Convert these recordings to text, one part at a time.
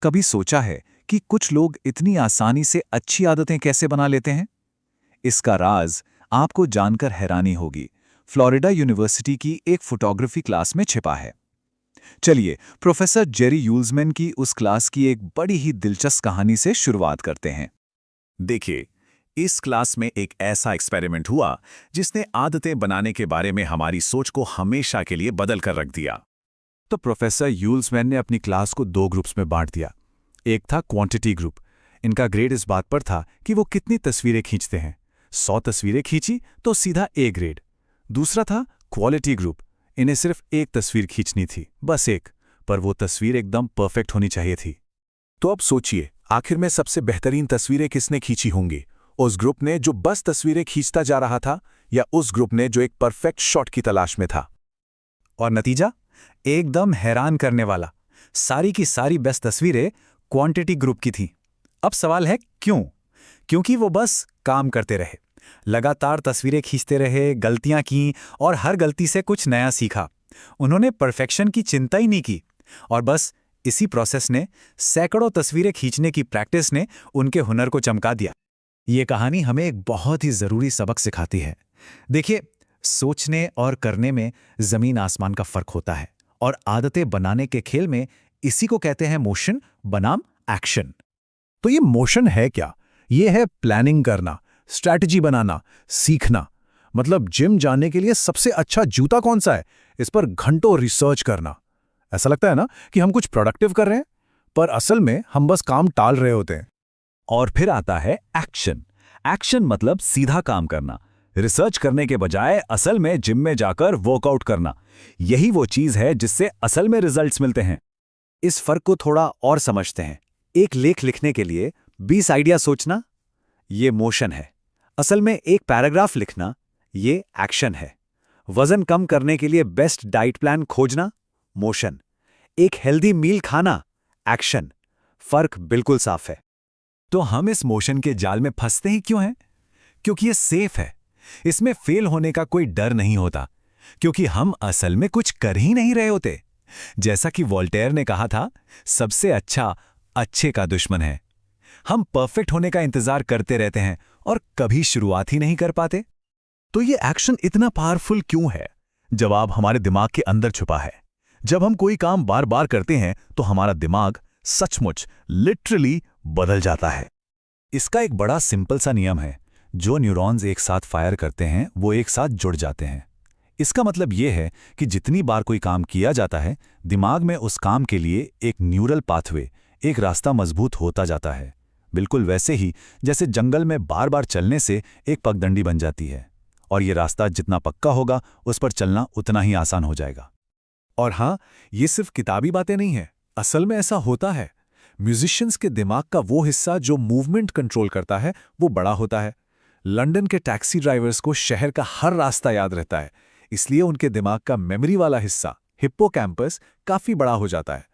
कभी सोचा है कि कुछ लोग इतनी आसानी से अच्छी आदतें कैसे बना लेते हैं? इसका राज आपको जानकर हैरानी होगी। फ्लोरिडा यूनिवर्सिटी की एक फोटोग्राफी क्लास में छिपा है। चलिए, प्रोफेसर जेरी यूल्समैन की उस क्लास की एक बड़ी ही दिलचस्प कहानी से शुरुआत करते हैं। देखिए, इस क्लास में एक ऐसा एक्सपेरिमेंट हुआ जिसने आदतें बनाने के बारे में हमारी सोच को हमेशा के लिए बदल कर रख दिया। तो प्रोफेसर यूल्समैन ने अपनी क्लास को दो ग्रुप्स में बांट दिया। एक था क्वांटिटी ग्रुप। इनका ग्रेड इस बात पर था कि वो कितनी तस्वीरें खींचते हैं। 100 तस्वीरें खींची तो सीधा ए ग्रेड। दूसरा था क्वालिटी ग्रुप। इन्हें सिर्फ एक तस्वीर खींचनी थी, बस एक, पर वो तस्वीर एकदम परफेक्ट होनी चाहिए थी। तो अब सोचिए, आखिर में सबसे बेहतरीन तस्वीरें किसने खींची होंगी? उस ग्रुप ने जो बस तस्वीरें खींचता जा रहा था, या उस ग्रुप ने जो एक परफेक्ट शॉट की तलाश में था? और नतीजा एकदम हैरान करने वाला। सारी की सारी बेस्ट तस्वीरें क्वांटिटी ग्रुप की थीं। अब सवाल है क्यों? क्योंकि वो बस काम करते रहे, लगातार तस्वीरें खींचते रहे, गलतियां की और हर गलती से कुछ नया सीखा। उन्होंने परफेक्शन की चिंता ही नहीं की, और बस इसी प्रोसेस ने, सैकड़ों तस्वीरें खींचने की प्रैक्टिस ने उनके हुनर को चमका दिया। ये कहानी हमें एक बहुत ही जरूरी सबक सिखाती है। देखिए, सोचने और करने में जमीन आसमान का फर्क होता है, और आदतें बनाने के खेल में इसी को कहते हैं मोशन बनाम एक्शन। तो ये मोशन है क्या? ये है प्लानिंग करना, स्ट्रैटेजी बनाना, सीखना। मतलब जिम जाने के लिए सबसे अच्छा जूता कौन सा है, इस पर घंटों रिसर्च करना। ऐसा लगता है ना कि हम कुछ प्रोडक्टिव कर रहे हैं, पर असल में हम बस काम टाल रहे होते हैं। और फिर आता है एक्शन। एक्शन मतलब सीधा काम करना, रिसर्च करने के बजाय असल में जिम में जाकर वर्कआउट करना। यही वो चीज है जिससे असल में रिजल्ट्स मिलते हैं। इस फर्क को थोड़ा और समझते हैं। एक लेख लिखने के लिए 20 आइडिया सोचना, ये मोशन है। असल में एक पैराग्राफ लिखना, ये एक्शन है। वजन कम करने के लिए बेस्ट डाइट प्लान खोजना, मोशन। एक हेल्दी मील खाना, एक्शन। फर्क बिल्कुल साफ है। तो हम इस मोशन के जाल में फंसते ही क्यों हैं? क्योंकि ये सेफ है। इसमें फेल होने का कोई डर नहीं होता, क्योंकि हम असल में कुछ कर ही नहीं रहे होते। जैसा कि वोल्टेयर ने कहा था, सबसे अच्छा अच्छे का दुश्मन है। हम परफेक्ट होने का इंतजार करते रहते हैं और कभी शुरुआत ही नहीं कर पाते। तो ये एक्शन इतना पावरफुल क्यों है? जवाब हमारे दिमाग के अंदर छुपा है। जब हम कोई काम बार बार करते हैं तो हमारा दिमाग सचमुच लिटरली बदल जाता है। इसका एक बड़ा सिंपल सा नियम है। जो न्यूरॉन्स एक साथ फायर करते हैं वो एक साथ जुड़ जाते हैं। इसका मतलब यह है कि जितनी बार कोई काम किया जाता है, दिमाग में उस काम के लिए एक न्यूरल पाथवे, एक रास्ता मजबूत होता जाता है। बिल्कुल वैसे ही जैसे जंगल में बार बार चलने से एक पगडंडी बन जाती है, और ये रास्ता जितना पक्का होगा उस पर चलना उतना ही आसान हो जाएगा। और हाँ, ये सिर्फ किताबी बातें नहीं है, असल में ऐसा होता है। म्यूजिशियंस के दिमाग का वो हिस्सा जो मूवमेंट कंट्रोल करता है, वो बड़ा होता है। लंदन के टैक्सी ड्राइवर्स को शहर का हर रास्ता याद रहता है, इसलिए उनके दिमाग का मेमोरी वाला हिस्सा, हिप्पोकैम्पस, काफी बड़ा हो जाता है।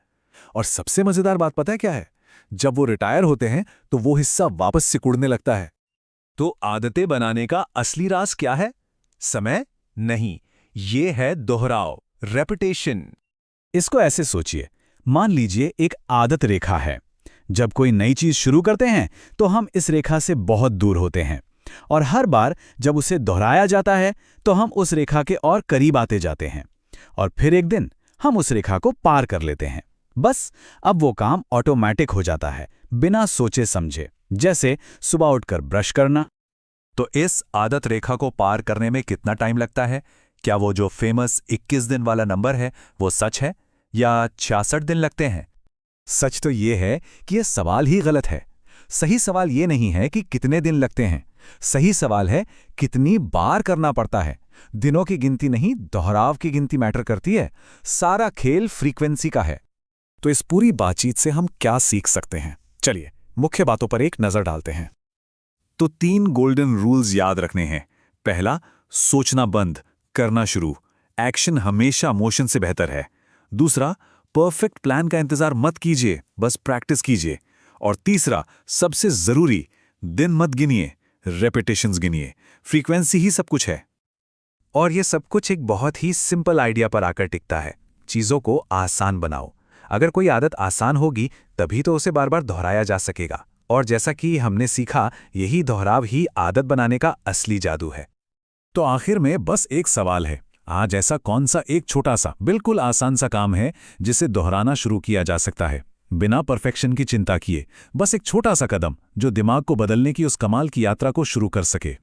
और सबसे मजेदार बात पता है क्या है? जब वो रिटायर होते हैं तो वो हिस्सा वापस सिकुड़ने लगता है। तो आदतें बनाने का असली राज क्या है? समय नहीं, ये है दोहराव, रेपिटेशन। इसको ऐसे सोचिए, मान लीजिए एक आदत रेखा है। जब कोई नई चीज शुरू करते हैं तो हम इस रेखा से बहुत दूर होते हैं, और हर बार जब उसे दोहराया जाता है तो हम उस रेखा के और करीब आते जाते हैं, और फिर एक दिन हम उस रेखा को पार कर लेते हैं। बस अब वो काम ऑटोमेटिक हो जाता है, बिना सोचे समझे, जैसे सुबह उठकर ब्रश करना। तो इस आदत रेखा को पार करने में कितना टाइम लगता है? क्या वो जो फेमस 21 दिन वाला नंबर है वो सच है, या 66 दिन लगते हैं? सच तो ये है कि ये सवाल ही गलत है। सही सवाल ये नहीं है कि कितने दिन लगते हैं, सही सवाल है कितनी बार करना पड़ता है। दिनों की गिनती नहीं, दोहराव की गिनती मैटर करती है। सारा खेल फ्रीक्वेंसी का है। तो इस पूरी बातचीत से हम क्या सीख सकते हैं? चलिए मुख्य बातों पर एक नजर डालते हैं। तो 3 गोल्डन रूल्स याद रखने हैं। पहला, सोचना बंद, करना शुरू। एक्शन हमेशा मोशन से बेहतर है। दूसरा, परफेक्ट प्लान का इंतजार मत कीजिए, बस प्रैक्टिस कीजिए। और तीसरा, सबसे जरूरी, दिन मत गिनिए, रेपिटेशंस गिनिए। फ्रीक्वेंसी ही सब कुछ है। और ये सब कुछ एक बहुत ही सिंपल आइडिया पर आकर टिकता है। चीजों को आसान बनाओ। अगर कोई आदत आसान होगी तभी तो उसे बार बार दोहराया जा सकेगा, और जैसा कि हमने सीखा, यही दोहराव ही आदत बनाने का असली जादू है। तो आखिर में बस एक सवाल है, आज ऐसा कौन सा एक छोटा सा बिल्कुल आसान सा काम है जिसे दोहराना शुरू किया जा सकता है बिना परफेक्शन की चिंता किए? बस एक छोटा सा कदम जो दिमाग को बदलने की उस कमाल की यात्रा को शुरू कर सके।